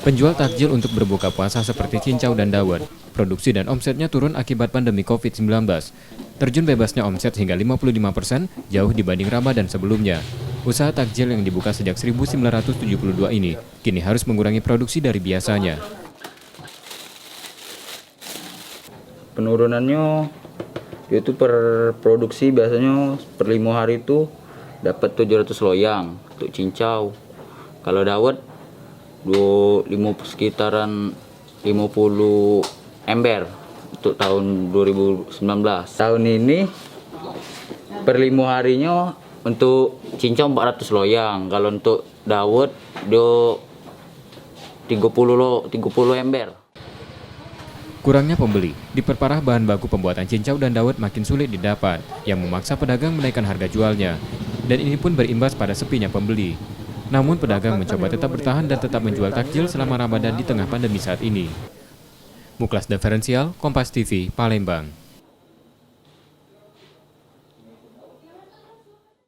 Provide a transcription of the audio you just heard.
Penjual takjil untuk berbuka puasa seperti cincau dan dawet, produksi dan omsetnya turun akibat pandemi COVID-19. Terjun bebasnya omset hingga 55% jauh dibanding Ramadan sebelumnya. Usaha takjil yang dibuka sejak 1972 ini kini harus mengurangi produksi dari biasanya. Penurunannya itu per produksi biasanya per 5 hari itu dapat 700 loyang untuk cincau. Kalau dawet sekitaran 50 ember untuk tahun 2019. Tahun ini per 5 harinya untuk cincau 400 loyang. Kalau untuk dawet 30 ember. Kurangnya pembeli diperparah bahan baku pembuatan cincau dan dawet makin sulit didapat, yang memaksa pedagang menaikkan harga jualnya. Dan ini pun berimbas pada sepinya pembeli. Namun pedagang mencoba tetap bertahan dan tetap menjual takjil selama Ramadan di tengah pandemi saat ini. Muklas Diferensial, Kompas TV, Palembang.